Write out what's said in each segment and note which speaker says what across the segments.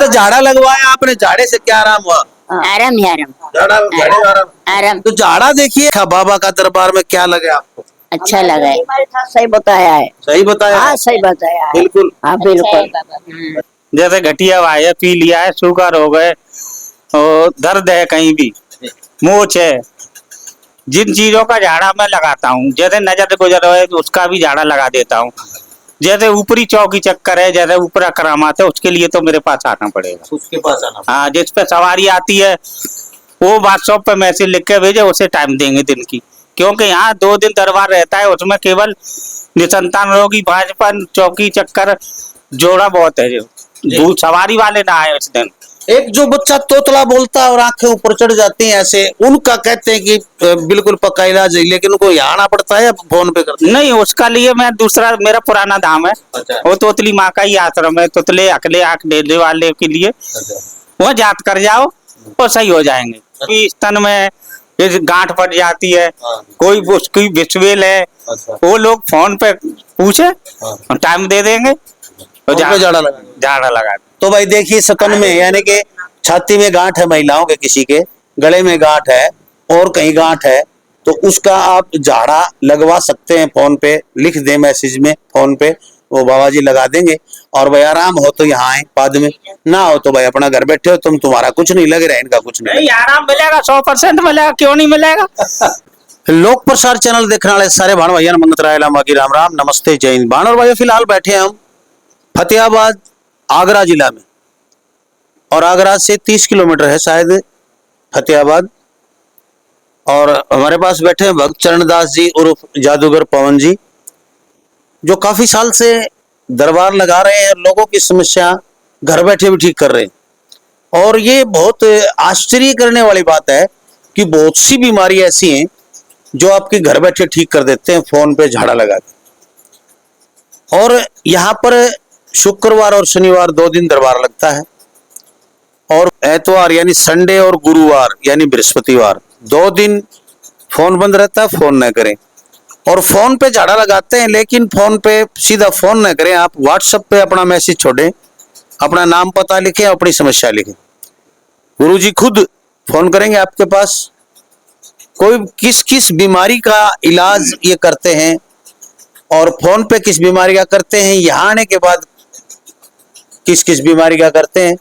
Speaker 1: झाड़ा लगवाया आपने, झाड़े से क्या आराम हुआ?
Speaker 2: आराम ही आराम।
Speaker 1: झाड़े में आराम।
Speaker 2: आराम
Speaker 1: तो झाड़ा देखिए बाबा का दरबार में क्या लगे आपको?
Speaker 2: अच्छा लगा है। सही बताया है।
Speaker 1: सही बताया?
Speaker 2: हाँ सही बताया है।
Speaker 1: बिल्कुल।
Speaker 2: हाँ बिल्कुल।
Speaker 3: जैसे घटिया हुआ है, पी लिया है, शुगर हो गए और दर्द है कहीं भी, मोच है, जिन चीजों का झाड़ा मैं लगाता हूँ, जैसे नजर गुजर है तो उसका भी झाड़ा लगा देता हूँ। जैसे ऊपरी चौकी चक्कर है, जैसे ऊपर करामात है, उसके लिए तो मेरे पास आना पड़ेगा।
Speaker 1: उसके पास आना।
Speaker 3: हाँ, जिस पे सवारी आती है वो व्हाट्सएप पे मैसेज लिख के भेजे, उसे टाइम देंगे दिन की, क्योंकि यहाँ 2 दिन दरबार रहता है, उसमें केवल निसंतान रोगी, भाजपा, चौकी चक्कर जोड़ा बहुत है, जो सवारी वाले ना आए उस दिन।
Speaker 1: एक जो बच्चा तोतला बोलता है और आंखें ऊपर चढ़ जाती हैं, ऐसे उनका कहते हैं कि बिल्कुल पक्का इलाज है, लेकिन उनको यहाँ आना पड़ता है या फोन पे करते
Speaker 3: नहीं, उसका लिए मैं दूसरा, मेरा पुराना धाम है।
Speaker 1: अच्छा।
Speaker 3: वो तोतली माँ का ही आश्रम है, तोतले अकले आंख डेले वाले के लिए। वह जात कर जाओ वो सही हो जाएंगे। कोई स्तन में गांठ पड़ जाती है, कोई उसकी बिस्वेल है, वो लोग फोन पे पूछे, टाइम दे देंगे तो झाड़ा लगा।
Speaker 1: तो भाई देखिए, स्तन में यानी कि छाती में गांठ है महिलाओं के, किसी के गले में गांठ है और कहीं गांठ है, तो उसका आप झाड़ा लगवा सकते हैं। फोन पे लिख दे मैसेज में, फोन पे वो बाबा जी लगा देंगे। और भाई आराम हो तो यहाँ आए, बाद में ना हो तो भाई अपना घर बैठे हो, तुम्हारा कुछ नहीं लग रहा है, इनका कुछ नहीं
Speaker 3: आराम मिलेगा, 100% मिलेगा, क्यों नहीं मिलेगा।
Speaker 1: लोक प्रसार चैनल देखने वाले सारे भाण भैया मंगत राय लामा की राम राम, नमस्ते, जय हिंद। भाण और भाई फिलहाल बैठे हैं हम फतेहाबाद आगरा जिला में, और आगरा से 30 किलोमीटर है शायद फतेहाबाद। और हमारे पास बैठे हैं भक्त चरणदास जी उर्फ जादूगर पवन जी, जो काफी साल से दरबार लगा रहे हैं, लोगों की समस्या घर बैठे भी ठीक कर रहे हैं। और ये बहुत आश्चर्य करने वाली बात है कि बहुत सी बीमारी ऐसी हैं जो आपके घर बैठे ठीक कर देते हैं, फोन पे झाड़ा लगा के। और यहाँ पर शुक्रवार और शनिवार 2 दिन दरबार लगता है, और एतवार यानी संडे और गुरुवार यानी बृहस्पतिवार 2 दिन फोन बंद रहता है, फोन न करें। और फोन पे झाड़ा लगाते हैं, लेकिन फोन पे सीधा फोन न करें, आप व्हाट्सएप पे अपना मैसेज छोड़ें, अपना नाम पता लिखें, अपनी समस्या लिखें। गुरुजी खुद फोन करेंगे आपके पास। कोई किस किस बीमारी का इलाज ये करते हैं और फोन पे किस बीमारी का करते हैं, यहाँ आने के बाद किस किस बीमारी का करते हैं,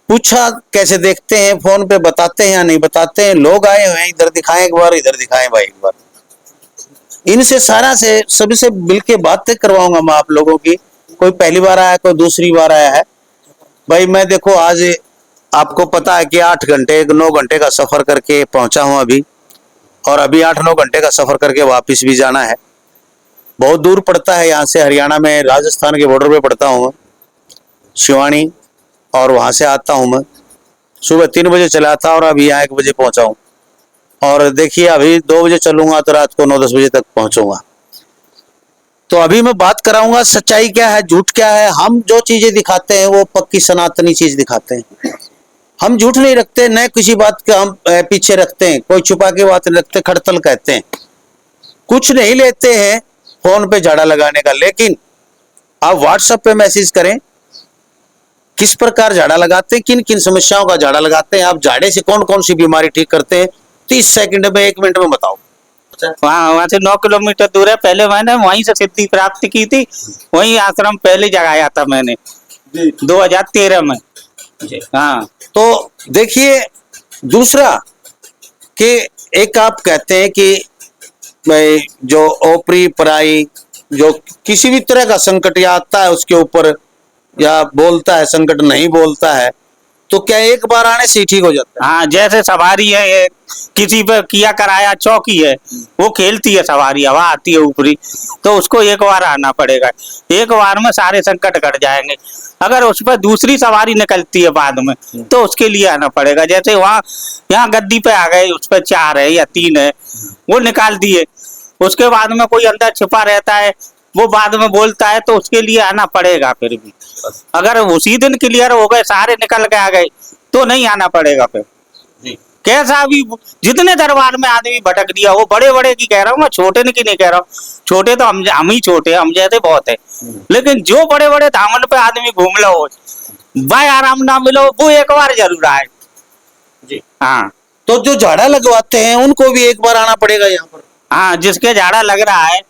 Speaker 1: पूछा कैसे देखते हैं, फोन पे बताते हैं या नहीं बताते हैं। लोग आए हुए हैं, इधर दिखाएं एक बार, इधर दिखाएं भाई एक बार। इनसे सारा से सभी से मिलके बातें करवाऊंगा मैं आप लोगों की। कोई पहली बार आया, कोई दूसरी बार आया है। भाई मैं देखो आज आपको पता है कि 8 घंटे 9 घंटे का सफर करके पहुंचा हूं अभी, और अभी 8-9 घंटे का सफर करके वापस भी जाना है। बहुत दूर पड़ता है यहाँ से, हरियाणा में राजस्थान के बॉर्डर पे पड़ता हूँ मैं, शिवानी, और वहां से आता हूँ मैं। सुबह 3 बजे चला था और अभी यहाँ 1 बजे पहुंचा हूँ। और देखिए अभी 2 बजे चलूंगा तो रात को 9-10 बजे तक पहुंचूंगा। तो अभी मैं बात कराऊंगा सच्चाई क्या है, झूठ क्या है। हम जो चीजें दिखाते हैं वो पक्की सनातनी चीज दिखाते हैं। हम झूठ नहीं रखते, न किसी बात का हम पीछे रखते हैं, कोई छुपा के बात नहीं रखते, खड़तल कहते हैं। कुछ नहीं लेते हैं फोन पे झाड़ा लगाने का, लेकिन आप व्हाट्सएप पे मैसेज करें किस प्रकार झाड़ा लगाते हैं, किन किन समस्याओं का झाड़ा लगाते हैं, आप झाड़े से कौन कौन सी बीमारी ठीक करते हैं। 30 सेकंड में, 1 मिनट में बताओ।
Speaker 3: वहाँ से 9 किलोमीटर दूर है। पहले मैंने वहीं से सिद्धि प्राप्त की थी, वहीं आश्रम पहले जगाया था मैंने 2013 में। हाँ,
Speaker 1: तो देखिए दूसरा कि एक आप कहते हैं कि भाई जो ओपरी पराई, जो किसी भी तरह का संकट या आता है उसके ऊपर, या बोलता है संकट नहीं बोलता है, तो क्या एक बार आने से ही ठीक हो जाता है?
Speaker 3: हाँ, जैसे सवारी है, किसी पे किया कराया चौकी है, वो खेलती है सवारी, हवा आती है ऊपरी, तो उसको एक बार आना पड़ेगा। एक बार में सारे संकट कट जाएंगे। अगर उस पर दूसरी सवारी निकलती है बाद में, तो उसके लिए आना पड़ेगा। जैसे वहाँ यहाँ गद्दी पे आ गए, उस पर 4 है या 3 है, वो निकाल दिए, उसके बाद में कोई अंदर छिपा रहता है, वो बाद में बोलता है, तो उसके लिए आना पड़ेगा। फिर भी अगर उसी दिन क्लियर हो गए, सारे निकल के आ गए, तो नहीं आना पड़ेगा। फिर कैसा भी जितने दरबार में आदमी भटक दिया, वो बड़े बड़े की कह रहा हूँ मैं, छोटे की नहीं कह रहा हूँ। छोटे तो हम ही छोटे, हम जैसे बहुत है, लेकिन जो बड़े बड़े धामन पे आदमी घूम लो, भाई आराम ना मिलो वो एक बार जरूर आए।
Speaker 1: जी।
Speaker 3: हाँ
Speaker 1: तो जो झाड़ा लगवाते हैं उनको भी एक बार आना पड़ेगा यहाँ पर।
Speaker 3: हाँ, जिसके झाड़ा लग रहा है,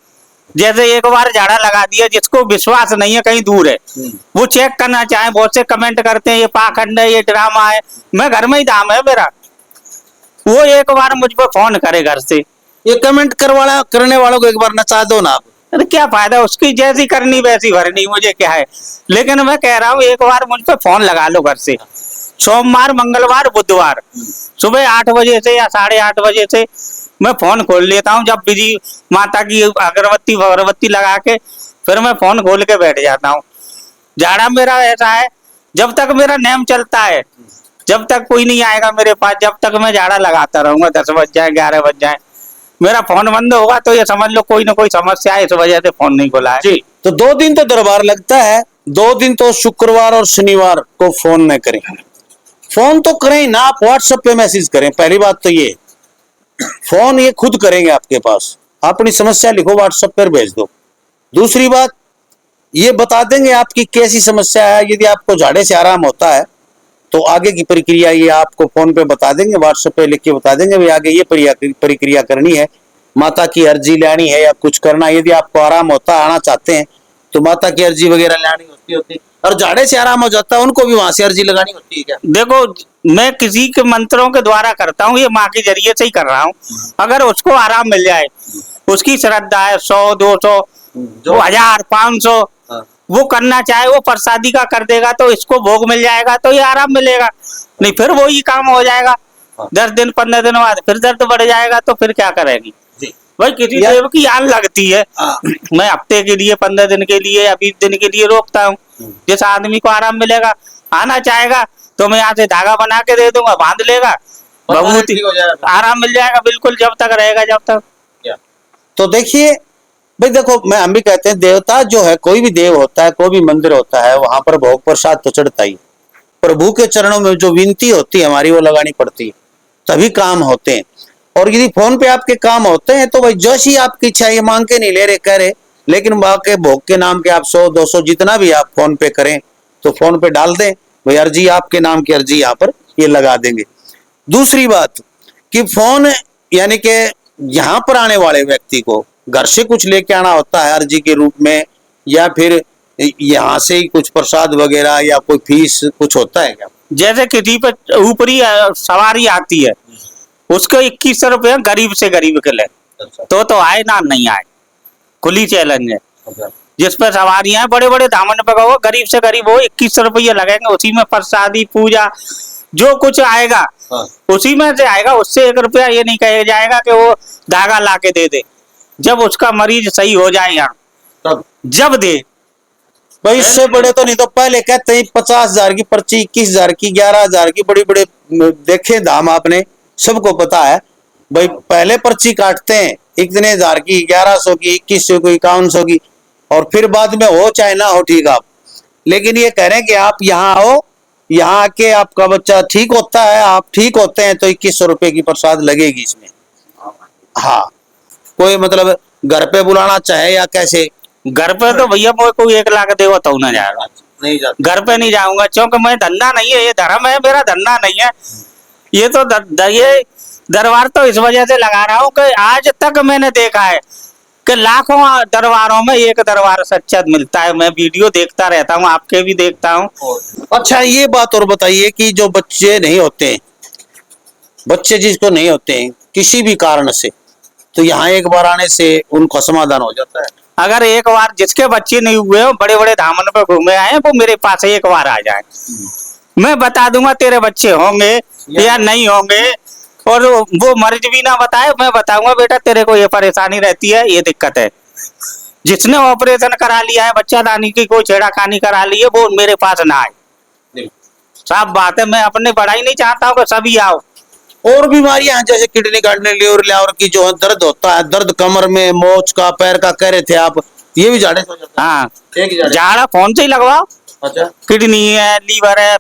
Speaker 3: जैसे एक बार झाड़ा लगा दिया, जिसको विश्वास नहीं है कहीं दूर है, वो चेक करना चाहे, बहुत से कमेंट करते हैं ये पाखंड है, ये ड्रामा है। मैं घर में ही दाम है मेरा, वो एक बार मुझ पर फोन करे घर से।
Speaker 1: ये कमेंट करने वालों को एक बार नचा दो ना आप।
Speaker 3: अरे क्या फायदा, उसकी जैसी करनी वैसी भरनी, मुझे क्या है। लेकिन मैं कह रहा हूँ एक बार मुझ पे फोन लगा लो घर से, सोमवार मंगलवार बुधवार सुबह 8 बजे से या 8:30 बजे से मैं फोन खोल लेता हूँ। जब बिजी माता की अगरबत्ती लगा के फिर मैं फोन खोल के बैठ जाता हूँ। झाड़ा मेरा ऐसा है, जब तक मेरा नेम चलता है, जब तक कोई नहीं आएगा मेरे पास, जब तक मैं झाड़ा लगाता रहूंगा। 10 बज जाए 11 बज जाए, मेरा फोन बंद होगा तो ये समझ लो कोई ना कोई समस्या है, इस वजह से फोन नहीं खुला है।
Speaker 1: जी। तो 2 दिन तो दरबार लगता है, 2 दिन तो शुक्रवार और शनिवार को फोन न करें। फोन तो करें ना, आप व्हाट्सएप पे मैसेज करें। पहली बात तो ये, फोन ये खुद करेंगे आपके पास, अपनी समस्या लिखो व्हाट्सएप पर भेज दो। दूसरी बात, ये बता देंगे आपकी कैसी समस्या है। यदि आपको झाड़े से आराम होता है तो आगे की प्रक्रिया ये आपको फोन पे बता देंगे, व्हाट्सएप पे लिख के बता देंगे भाई आगे ये प्रक्रिया करनी है, माता की अर्जी लेनी है या कुछ करना। यदि आपको आराम होता है, आना चाहते हैं तो माता की अर्जी वगैरह लेनी होती और झाड़े से आराम हो जाता है उनको भी वहां से अर्जी लगानी होती है क्या?
Speaker 3: देखो मैं किसी के मंत्रों के द्वारा करता हूँ, ये माँ के जरिए से ही कर रहा हूँ। अगर उसको आराम मिल जाए, उसकी श्रद्धा है, 100 200 1000 500 वो करना चाहे, वो प्रसादी का कर देगा तो इसको भोग मिल जाएगा तो ये आराम मिलेगा। नहीं फिर वही काम हो जाएगा, 10 दिन 15 दिन बाद फिर दर्द बढ़ जाएगा तो फिर क्या करेगी भाई। किसी देव की आन लगती है, मैं हफ्ते के लिए 15 दिन के लिए या 20 दिन के लिए रोकता हूँ। जिस आदमी को आराम मिलेगा, आना चाहेगा तो मैं यहाँ से धागा बना के दे दूंगा, बांध लेगा, बहुत आराम मिल जाएगा बिल्कुल, जब तक रहेगा जब तक।
Speaker 1: तो देखिए भाई, देखो हम भी कहते हैं देवता जो है, कोई भी देव होता है, कोई भी मंदिर होता है, वहां पर भोग प्रसाद तो चढ़ता ही। प्रभु के चरणों में जो विनती होती है हमारी, वो लगानी पड़ती है, तभी काम होते हैं। और यदि फोन पे आपके काम होते हैं तो भाई जैसी आपकी इच्छा, ये मांग के नहीं ले रहे कह रहे, लेकिन बाकी भोग के नाम के आप 100 200 जितना भी आप फोन पे करें तो फोन पे डाल दें भाई अर्जी, आपके नाम की अर्जी यहाँ पर ये लगा देंगे। दूसरी बात कि फोन यानी कि यहाँ पर आने वाले व्यक्ति को घर से कुछ लेके आना होता है अर्जी के रूप में, या फिर यहाँ से ही कुछ प्रसाद वगैरह या कोई फीस कुछ होता है क्या?
Speaker 3: जैसे किसी पे ऊपरी सवारी आती है, उसको 2100 रुपये गरीब से गरीब के ले, तो आए ना नहीं आए, खुली चैलेंज है। जिस पर सवारियां हैं बड़े बड़े दामन पे कहो, गरीब से गरीब हो 2100 रुपये लगेंगे, उसी में प्रसादी पूजा जो कुछ आएगा उसी में से आएगा। उससे 1 रुपया ये नहीं कहा जाएगा कि वो धागा ला के दे दे। जब उसका मरीज सही हो जाए यहाँ तब जब दे
Speaker 1: भाई, इससे बड़े तो नहीं। तो पहले कहते हैं 50,000 की पर्ची, 21,000 की, 11,000 की, बड़ी बड़े देखे दाम आपने, सबको पता है भाई। पहले पर्ची काटते हैं इतने हजार की, 1100 की, 2100 की, 5100 की, और फिर बाद में हो चाहे ना हो ठीक आप। लेकिन ये कह रहे हैं कि आप यहाँ आओ, यहाँ आके आपका बच्चा ठीक होता है, आप ठीक होते हैं तो 2100 रुपए की प्रसाद लगेगी इसमें। हाँ, कोई मतलब घर पे बुलाना चाहे या कैसे?
Speaker 3: घर पे तो भैया कोई 1 लाख देगा तो ना जाएगा,
Speaker 1: नहीं जाता।
Speaker 3: घर पे नहीं जाऊंगा, क्योंकि मैं धंधा नहीं है, ये धर्म है मेरा, धंधा नहीं है ये। तो ये दरबार तो इस वजह से लगा रहा हूँ कि आज तक मैंने देखा है कि लाखों दरबारों में एक दरबार सच्चा मिलता है। मैं वीडियो देखता रहता हूँ, आपके भी देखता हूँ।
Speaker 1: अच्छा, ये बात और बताइए कि जो बच्चे नहीं होते हैं, बच्चे जिसको नहीं होते हैं किसी भी कारण से, तो यहाँ एक बार आने से उनका समाधान हो जाता है?
Speaker 3: अगर एक बार जिसके बच्चे नहीं हुए हो, बड़े बड़े धामन पे घूमे आए, वो मेरे पास एक बार आ जाए, मैं बता दूंगा तेरे बच्चे होंगे या नहीं होंगे। और वो मर्ज भी ना बताए, मैं बताऊंगा बेटा तेरे को ये परेशानी रहती है, ये दिक्कत है। जिसने ऑपरेशन करा लिया है, बच्चा दानी की कोई छेड़ाखानी करा ली है, वो मेरे पास ना आए। साफ बात है, मैं अपने बढ़ाई नहीं चाहता हूँ कि सभी आओ।
Speaker 1: और बीमारियां जैसे किडनी काटने, लिवर की जो दर्द होता है, दर्द कमर में, मोच का, पैर का कह रहे थे आप, ये भी झाड़े से हो जाता है?
Speaker 3: हाँ, झाड़ा फोन से ही लगवाओ। अच्छा, किडनी है, लीवर है,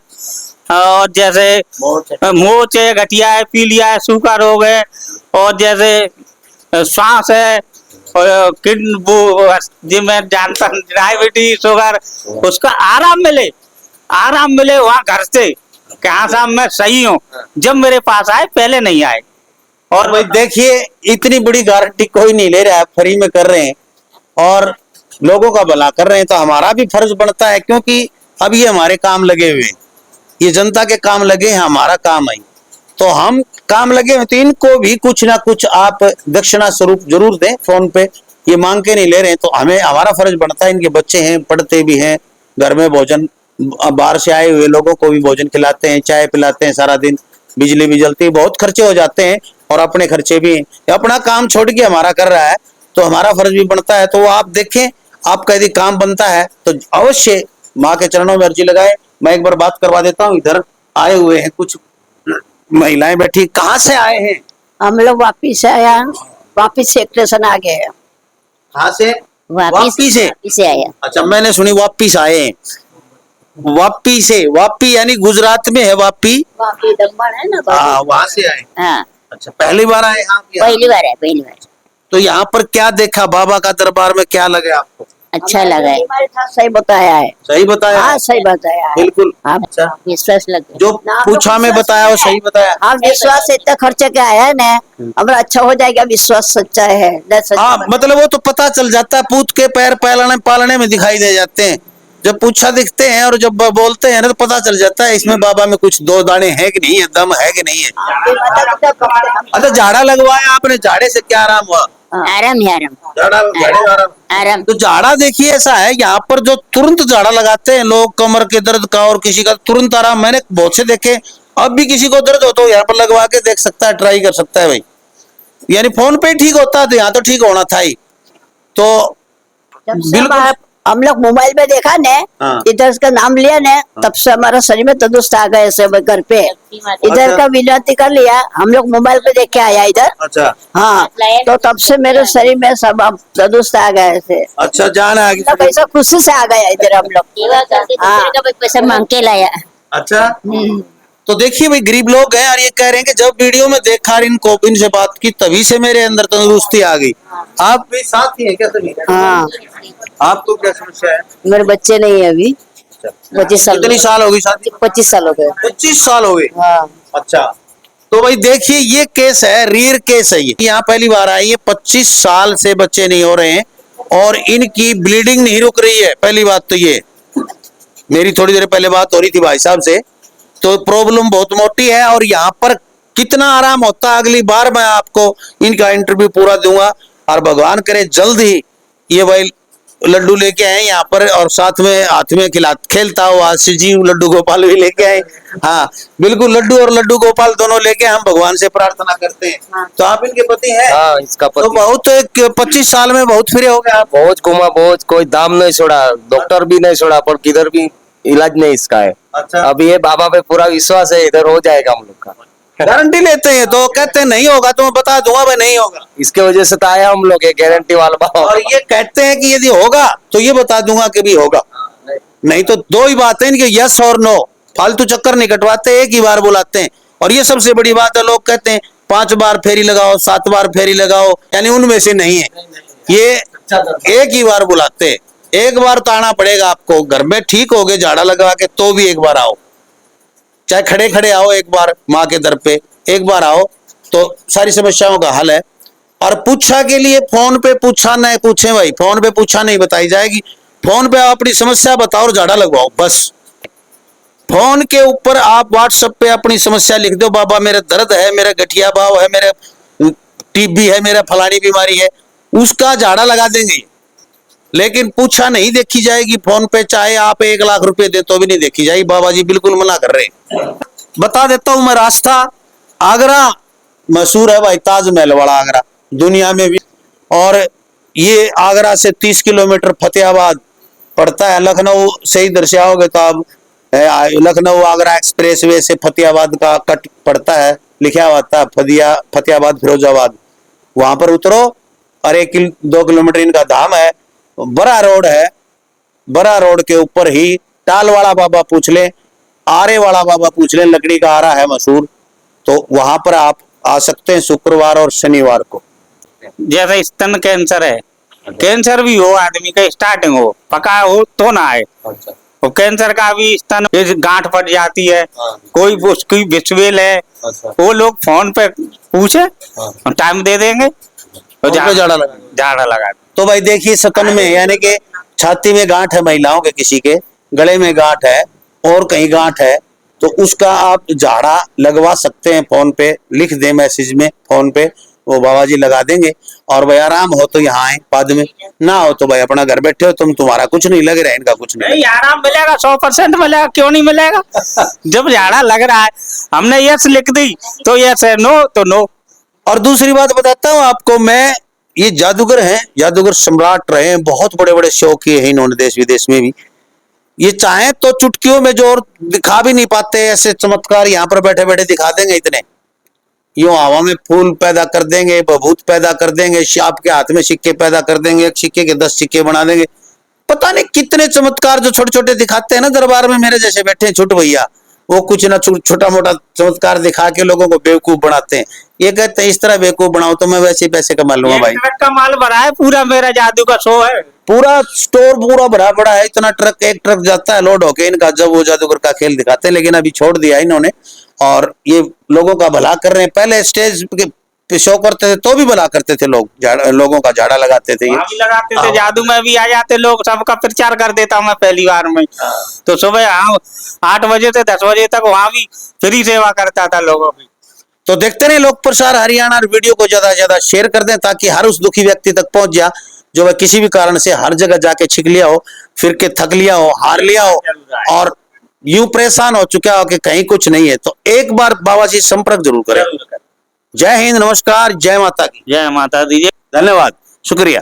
Speaker 3: और जैसे मोच है, गठिया है, पीलिया है, सूखा रोग है, और जैसे श्वास है, और किडनी वो जो मैं जानता, डायबिटीज, शुगर, उसका आराम मिले आराम मिले वहाँ घर से कि हाँ साहब मैं सही हूँ, जब मेरे पास आए, पहले नहीं आए।
Speaker 1: और भाई देखिए, इतनी बड़ी गारंटी कोई नहीं ले रहा है, फ्री में कर रहे हैं और लोगों का भला कर रहे हैं, तो हमारा भी फर्ज बनता है, क्योंकि अब ये हमारे काम लगे हुए हैं, ये जनता के काम लगे हैं, हमारा काम है, तो हम काम लगे हैं, तो इनको भी कुछ ना कुछ आप दक्षिणा स्वरूप जरूर दें। फोन पे ये मांग के नहीं ले रहे हैं, तो हमें हमारा फर्ज बनता है, इनके बच्चे हैं, पढ़ते भी हैं, घर में भोजन, बाहर से आए हुए लोगों को भी भोजन खिलाते हैं, चाय पिलाते हैं, सारा दिन बिजली भी जलती है, बहुत खर्चे हो जाते हैं और अपने खर्चे भी हैं। अपना काम छोड़ के हमारा कर रहा है, तो हमारा फर्ज भी बनता है। तो वो आप देखें, आपका यदि काम बनता है तो अवश्य माँ के चरणों में अर्जी लगाए। मैं एक बार बात करवा देता हूँ, इधर आए हुए हैं कुछ महिलाएं बैठी, कहाँ से आए हैं?
Speaker 2: हम लोग वापिस आया, वापिस से स्टेशन आ गए।
Speaker 1: कहाँ से? वापी से।
Speaker 2: वापिस से आया।
Speaker 1: अच्छा, मैंने सुनी वापिस आए हैं। वापी से, वापी यानी गुजरात में है वापी।
Speaker 2: वापी दमन है ना।
Speaker 1: हाँ, वहां से आए।
Speaker 2: हाँ,
Speaker 1: अच्छा, पहली बार आए यहाँ?
Speaker 2: पहली बार है, पहली बार।
Speaker 1: तो यहाँ पर क्या देखा, बाबा का दरबार में क्या लगे आपको?
Speaker 2: अच्छा लगा है। सही बताया है।
Speaker 1: सही बताया?
Speaker 2: हाँ, सही बताया है।
Speaker 1: बिल्कुल।
Speaker 2: हाँ,
Speaker 1: अच्छा,
Speaker 2: विश्वास लगे।
Speaker 1: जो पूछा मैं बताया वो सही बताया?
Speaker 2: हाँ, विश्वास इतना खर्चा क्या है ना, हमारा अच्छा हो जाएगा, विश्वास सच्चा है।
Speaker 1: हाँ, मतलब वो तो पता चल जाता है, पूत के पैर पालने पालने में दिखाई दे जाते हैं। जब पूछा दिखते हैं और जब बोलते हैं ना, तो पता चल जाता है इसमें बाबा में कुछ दो दाने है कि नहीं है, दम है कि नहीं है। अच्छा, झाड़ा लगवाया आपने, झाड़े से क्या आराम हुआ?
Speaker 2: आराम ही आराम।
Speaker 1: आराम।
Speaker 2: आराम।
Speaker 1: तो झाड़ा देखिए ऐसा है, यहाँ पर जो तुरंत झाड़ा लगाते हैं लोग, कमर के दर्द का और किसी का तुरंत आराम, मैंने बहुत से देखे। अब भी किसी को दर्द हो तो यहाँ पर लगवा के देख सकता है, ट्राई कर सकता है भाई। यानी फोन पे ठीक होता है, तो यहाँ तो ठीक होना था ही। तो बिल्कुल
Speaker 2: हम लोग मोबाइल में देखा ने,
Speaker 1: हाँ।
Speaker 2: इधर का नाम लिया ने, तब से हमारा शरीर में तंदुरुस्त आ गए सब घर पे। इधर का विनती कर लिया, हम लोग मोबाइल पे देख के आया इधर।
Speaker 1: अच्छा।
Speaker 2: हाँ, तो तब से मेरे शरीर में सब अब तंदुरुस्त आ गए थे।
Speaker 1: अच्छा, जान आ
Speaker 2: मतलब ऐसा खुशी से आ गया इधर हम लोग। हाँ, पैसा मांग के लाया।
Speaker 1: अच्छा, तो देखिए भाई, गरीब लोग हैं और ये कह रहे हैं कि जब वीडियो में देखा इनको, इनसे बात की, तभी से मेरे अंदर तंदुरुस्ती आ गई। आप भी साथ ही हैं क्या सभी?
Speaker 2: हाँ,
Speaker 1: आपको क्या समस्या है?
Speaker 2: मेरे बच्चे नहीं है अभी। 25 साल।
Speaker 1: कितनी साल हो गई शादी?
Speaker 2: 25 साल हो गए।
Speaker 1: 25 साल हो गए।
Speaker 2: हाँ।
Speaker 1: अच्छा, तो भाई देखिए, ये केस है, रेयर केस है ये। यहाँ पहली बार आई है, 25 साल से बच्चे नहीं हो रहे हैं और इनकी ब्लीडिंग नहीं रुक रही है। पहली बात तो ये, मेरी थोड़ी देर पहले बात हो रही थी भाई साहब से, तो प्रॉब्लम बहुत मोटी है। और यहाँ पर कितना आराम होता है, अगली बार मैं आपको इनका इंटरव्यू पूरा दूंगा और भगवान करे जल्द ही ये भाई लड्डू लेके आए यहाँ पर, और साथ में हाथ में खेलता हुआ शिवजी लड्डू गोपाल भी लेके आए। हाँ बिल्कुल, लड्डू और लड्डू गोपाल दोनों लेके हम भगवान से प्रार्थना करते हैं।
Speaker 2: हाँ।
Speaker 1: तो आप इनके पति हैं?
Speaker 4: हाँ, इसका
Speaker 1: तो
Speaker 4: पति।
Speaker 1: बहुत 25 साल में बहुत फिरे हो गए आप।
Speaker 4: बहुत घुमा, बहुत, कोई दाम नहीं छोड़ा, डॉक्टर भी नहीं छोड़ा, पर किधर भी इलाज नहीं इसका है।
Speaker 1: अच्छा,
Speaker 4: अब ये बाबा पे पूरा विश्वास है, इधर हो जाएगा हम लोग का।
Speaker 1: गारंटी लेते हैं तो कहते हैं नहीं होगा, तो मैं बता दूंगा भाई नहीं होगा।
Speaker 4: इसके वजह से तो आया हम लोग, ये गारंटी वाला बाबा।
Speaker 1: और ये कहते हैं कि यदि होगा तो ये बता दूंगा कि भी होगा, नहीं तो दो ही बात है इनके, यस और नो। फालतू चक्कर नहीं कटवाते, एक ही बार बुलाते हैं। और ये सबसे बड़ी बात है, लोग कहते हैं 5 बार फेरी लगाओ, 7 बार फेरी लगाओ, यानी उनमें से नहीं है, ये एक ही बार बुलाते हैं। एक बार तो आना पड़ेगा आपको, घर में ठीक हो गए झाड़ा लगा के तो भी एक बार आओ, चाहे खड़े खड़े आओ, एक बार माँ के दर पे एक बार आओ, तो सारी समस्याओं का हल है। और पूछा के लिए फोन पे पूछा नहीं पूछे भाई, फोन पे पूछा नहीं बताई जाएगी। फोन पे आप अपनी समस्या बताओ और झाड़ा लगवाओ बस। फोन के ऊपर आप व्हाट्सएप पे अपनी समस्या लिख दो, बाबा मेरा दर्द है, मेरा गठिया भाव है, मेरा टीबी है, मेरा फलानी बीमारी है, उसका झाड़ा लगा देंगे। लेकिन पूछा नहीं देखी जाएगी फोन पे, चाहे आप 1 लाख रुपए दे तो भी नहीं देखी जाएगी। बाबा जी बिल्कुल मना कर रहे हैं। बता देता हूं मैं रास्ता, आगरा मशहूर है भाई, ताजमहल वाला आगरा दुनिया में भी। और ये आगरा से 30 किलोमीटर फतेहाबाद पड़ता है। लखनऊ से इधर से आओगे तो आप लखनऊ आगरा एक्सप्रेस वे से फतेहाबाद का कट पड़ता है, लिखा हुआ था फतेहाबाद फिरोजाबाद, वहां पर उतरो और 1-2 किलोमीटर इनका धाम है। बड़ा रोड है, बड़ा रोड के ऊपर ही टाल वाला बाबा पूछ ले, आरे वाला बाबा पूछ ले, लकड़ी का आरा है मशहूर, तो वहां पर आप आ सकते हैं शुक्रवार और शनिवार को।
Speaker 3: जैसे स्तन कैंसर है, कैंसर भी हो आदमी का, स्टार्टिंग हो, पका हो तो ना आए, वो कैंसर का भी स्तन ये गांठ फट जाती है, कोई उसकी बिस्वेल है, वो लोग फोन पे पूछे टाइम दे देंगे तो
Speaker 1: फोन पे झाड़ा लगा।
Speaker 3: झाड़ा लगा।
Speaker 1: तो भाई देखिए स्तन में यानी कि छाती में गांठ है महिलाओं के, किसी के गले में गांठ है और कहीं गांठ है, तो उसका आप झाड़ा लगवा सकते हैं। फोन पे लिख दे मैसेज में, फोन पे वो बाबा जी लगा देंगे। और भाई आराम हो तो यहाँ आए बाद में, ना हो तो भाई अपना घर बैठे हो तुम, तुम्हारा कुछ नहीं लग रहा है, इनका कुछ नहीं
Speaker 3: नहीं आराम मिलेगा, 100% मिलेगा, क्यों नहीं मिलेगा। जब झाड़ा लग रहा है, हमने यस लिख दी तो यस है, नो तो नो।
Speaker 1: और दूसरी बात बताता हूँ आपको मैं, ये जादूगर हैं, जादूगर सम्राट रहे हैं, बहुत बड़े बड़े शो किए हैं इन्होंने देश विदेश में भी। ये चाहे तो चुटकियों में जो और दिखा भी नहीं पाते ऐसे चमत्कार यहाँ पर बैठे बैठे दिखा देंगे इतने। यूं हवा में फूल पैदा कर देंगे, बभूत पैदा कर देंगे, आपके हाथ में सिक्के पैदा कर देंगे, एक सिक्के के 10 सिक्के बना देंगे। पता नहीं कितने चमत्कार जो छोटे छोटे दिखाते हैं ना दरबार में, मेरे जैसे बैठे हैं छोट भैया, वो कुछ ना छोटा मोटा चमत्कार दिखा के लोगों को बेवकूफ बनाते हैं। ये कहते हैं इस तरह बेवकूफ बनाओ तो मैं वैसे ही पैसे कमा लूंगा भाई।
Speaker 3: ट्रक का माल भरा है पूरा, मेरा जादू का शो है।
Speaker 1: पूरा स्टोर पूरा भरा पड़ा है, इतना ट्रक, एक ट्रक जाता है लोड होके इनका, जब वो जादूगर का खेल दिखाते हैं। लेकिन अभी छोड़ दिया इन्होंने और ये लोगों का भला कर रहे हैं। पहले स्टेज पे शो करते थे तो भी भला करते थे लोग, लोगों का झाड़ा लगाते थे।
Speaker 3: वहाँ भी लगाते थे, जादू में भी आ जाते लोग, सबका प्रचार कर देता मैं पहली बार में। तो सुबह 8 बजे से 10 बजे तक वहाँ भी फ्री सेवा करता था लोगों की।
Speaker 1: तो देखते रहे लोक प्रसार हरियाणा और वीडियो को ज्यादा से ज्यादा शेयर कर दें ताकि हर उस दुखी व्यक्ति तक पहुंच जाए जो वह किसी भी कारण से हर जगह जाके छिक लिया हो, फिर के थक लिया हो, हार लिया हो और यूं परेशान हो चुका हो कि कहीं कुछ नहीं है, तो एक बार बाबा जी संपर्क जरूर करें। जय हिंद, नमस्कार, जय माता की।
Speaker 3: जय माता दी।
Speaker 1: धन्यवाद, शुक्रिया।